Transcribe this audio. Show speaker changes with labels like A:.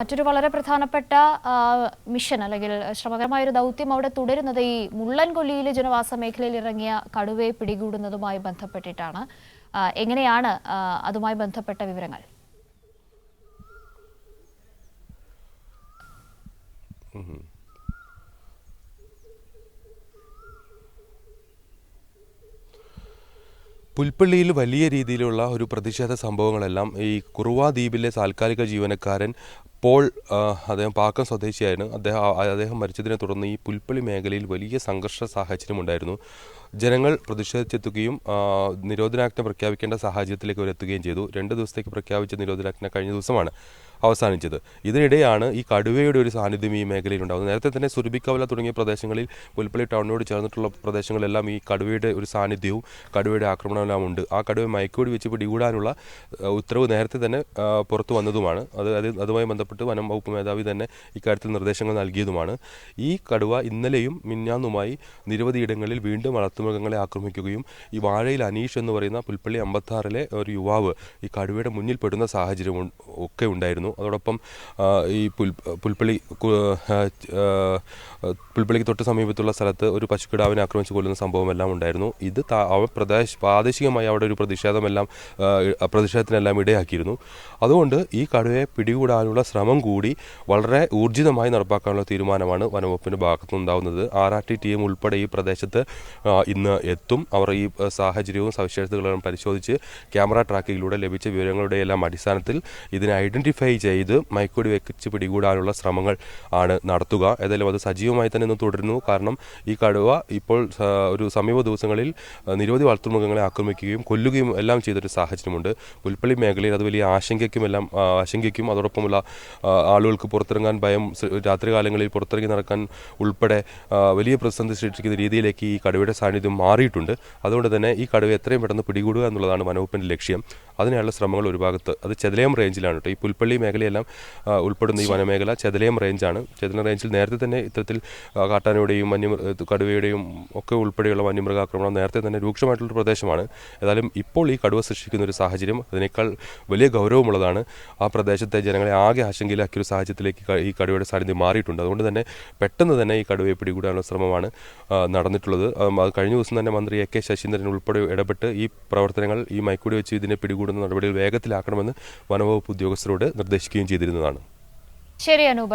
A: മറ്റൊരു വളരെ പ്രധാനപ്പെട്ട മിഷൻ അല്ലെങ്കിൽ ശ്രമകരമായ ഒരു ദൗത്യം അവിടെ തുടരുന്നത് ഈ മുള്ളൻകൊല്ലിയിലെ ജനവാസ മേഖലയിൽ ഇറങ്ങിയ കടുവയെ പിടികൂടുന്നതുമായി ബന്ധപ്പെട്ടിട്ടാണ്. എങ്ങനെയാണ് അതുമായി ബന്ധപ്പെട്ട വിവരങ്ങൾ?
B: പുൽപ്പള്ളിയിൽ വലിയ രീതിയിലുള്ള ഒരു പ്രതിഷേധ സംഭവങ്ങളെല്ലാം ഈ കുറുവ ദ്വീപിലെ താൽക്കാലിക ജീവനക്കാരൻ പോൾ, അദ്ദേഹം പാക്കം സ്വദേശിയായിരുന്നു. അദ്ദേഹം മരിച്ചതിനെ തുടർന്ന് ഈ പുൽപ്പള്ളി മേഖലയിൽ വലിയ സംഘർഷ സാഹചര്യമുണ്ടായിരുന്നു. ജനങ്ങൾ പ്രതിഷേധിച്ചെത്തുകയും നിരോധനാജ്ഞ പ്രഖ്യാപിക്കേണ്ട സാഹചര്യത്തിലേക്ക് അവരെത്തുകയും ചെയ്തു. 2 ദിവസത്തേക്ക് പ്രഖ്യാപിച്ച നിരോധനാജ്ഞ കഴിഞ്ഞ ദിവസമാണ് അവസാനിച്ചത്. ഇതിനിടെയാണ് ഈ കടുവയുടെ ഒരു സാന്നിധ്യം ഈ മേഖലയിൽ ഉണ്ടാകുന്നത്. നേരത്തെ തന്നെ സുരഭിക്കവല തുടങ്ങിയ പ്രദേശങ്ങളിൽ, പുൽപ്പള്ളി ടൗണിനോട് ചേർന്നിട്ടുള്ള പ്രദേശങ്ങളെല്ലാം ഈ കടുവയുടെ ഒരു സാന്നിധ്യവും കടുവയുടെ ആക്രമണമെല്ലാം ഉണ്ട്. ആ കടുവയെ മയക്കുവെടി വെച്ച് പിടികൂടാനുള്ള ഉത്തരവ് നേരത്തെ തന്നെ പുറത്തു വന്നതുമാണ്. അതുമായി ബന്ധപ്പെട്ട് വനം വകുപ്പ് മേധാവി തന്നെ ഇക്കാര്യത്തിൽ നിർദ്ദേശങ്ങൾ നൽകിയതുമാണ്. ഈ കടുവ ഇന്നലെയും മിഞ്ഞാന്നുമായി നിരവധിയിടങ്ങളിൽ വീണ്ടും വളർത്തുമൃഗങ്ങളെ ആക്രമിക്കുകയും ഈ വാഴയിൽ അനീഷ് എന്ന് പറയുന്ന പുൽപ്പള്ളി 56-ലെ ഒരു യുവാവ് ഈ കടുവയുടെ മുന്നിൽ പെടുന്ന സാഹചര്യം ഒക്കെ ഉണ്ടായിരുന്നു. അതോടൊപ്പം ഈ പുൽപ്പള്ളിക്ക് തൊട്ട് സമീപത്തുള്ള സ്ഥലത്ത് ഒരു പശുക്കിടാവിനെ ആക്രമിച്ച് കൊല്ലുന്ന സംഭവമെല്ലാം ഉണ്ടായിരുന്നു. ഇത് പ്രാദേശികമായി അവിടെ ഒരു പ്രതിഷേധത്തിനെല്ലാം ഇടയാക്കിയിരുന്നു. അതുകൊണ്ട് ഈ കടുവയെ പിടികൂടാനുള്ള ശ്രമം കൂടി വളരെ ഊർജിതമായി നടപ്പാക്കാനുള്ള തീരുമാനമാണ് വനംവകുപ്പിന്റെ ഭാഗത്തുനിന്നുണ്ടാകുന്നത്. ആറാട്ടി ടീം ഉൾപ്പെടെ ഈ പ്രദേശത്ത് ഇന്ന് എത്തും. അവർ ഈ സാഹചര്യവും സവിശേഷതകളും പരിശോധിച്ച് ക്യാമറ ട്രാക്കിങ്ങിലൂടെ ലഭിച്ച വിവരങ്ങളുടെ എല്ലാം അടിസ്ഥാനത്തിൽ ഇതിനെ ഐഡന്റിഫൈ ചെയ്ത് മയക്കുവെടി വെച്ച് പിടികൂടാനുള്ള ശ്രമങ്ങൾ ആണ് നടത്തുക. ഏതായാലും അത് സജീവമായി തന്നെ ഇന്ന് തുടരുന്നു. കാരണം ഈ കടുവ ഇപ്പോൾ ഒരു സമീപ ദിവസങ്ങളിൽ നിരവധി വളർത്തുമൃഗങ്ങളെ ആക്രമിക്കുകയും കൊല്ലുകയും എല്ലാം ചെയ്തൊരു സാഹചര്യമുണ്ട്. പുൽപ്പള്ളി മേഖലയിൽ അത് വലിയ ആശങ്കയ്ക്കും അതോടൊപ്പമുള്ള ആളുകൾക്ക് പുറത്തിറങ്ങാൻ ഭയം, രാത്രികാലങ്ങളിൽ പുറത്തിറങ്ങി നടക്കാൻ ഉൾപ്പെടെ വലിയ പ്രതിസന്ധി സൃഷ്ടിക്കുന്ന രീതിയിലേക്ക് ഈ കടുവയുടെ സാന്നിധ്യം മാറിയിട്ടുണ്ട്. അതുകൊണ്ട് തന്നെ ഈ കടുവ എത്രയും പെട്ടെന്ന് പിടികൂടുക എന്നുള്ളതാണ് വനവകുപ്പിന്റെ ലക്ഷ്യം. അതിനുള്ള ശ്രമങ്ങൾ ഒരു ഭാഗത്ത്, അത് ചെതലയം റേഞ്ചിലാണ് കേട്ടോ. ഈ പുൽപ്പള്ളി മേഖലയെല്ലാം ഉൾപ്പെടുന്ന ഈ വനമേഖല ചെതലയം റേഞ്ചാണ്. ചെതലയം റേഞ്ചിൽ നേരത്തെ തന്നെ ഇത്തരത്തിൽ കാട്ടാനയുടെയും കടുവയുടെയും ഒക്കെ ഉൾപ്പെടെയുള്ള വന്യമൃഗാക്രമണം നേരത്തെ തന്നെ രൂക്ഷമായിട്ടുള്ള പ്രദേശമാണ്. ഏതായാലും ഇപ്പോൾ ഈ കടുവ സൃഷ്ടിക്കുന്ന ഒരു സാഹചര്യം അതിനേക്കാൾ വലിയ ഗൗരവമുള്ളതാണ്. ആ പ്രദേശത്തെ ജനങ്ങളെ ആകെ ആശങ്കയിലാക്കിയ ഒരു സാഹചര്യത്തിലേക്ക് ഈ കടുവയുടെ സാന്നിധ്യം മാറിയിട്ടുണ്ട്. അതുകൊണ്ട് തന്നെ പെട്ടെന്ന് തന്നെ ഈ കടുവയെ പിടികൂടാനുള്ള ശ്രമമാണ് നടന്നിട്ടുള്ളത്. അത് കഴിഞ്ഞ ദിവസം തന്നെ മന്ത്രി AK ശശീന്ദ്രൻ ഉൾപ്പെടെ ഇടപെട്ട് ഈ പ്രവർത്തനങ്ങൾ, ഈ മയക്കുവെടി വെച്ച് ഇതിനെ പിടികൂടുന്ന നടപടികൾ വേഗത്തിലാക്കണമെന്ന് വനംവകുപ്പ് ഉദ്യോഗസ്ഥരോട് നിർദ്ദേശിക്കുകയും ചെയ്തിരുന്നതാണ്.
A: ശരി അനൂപ്.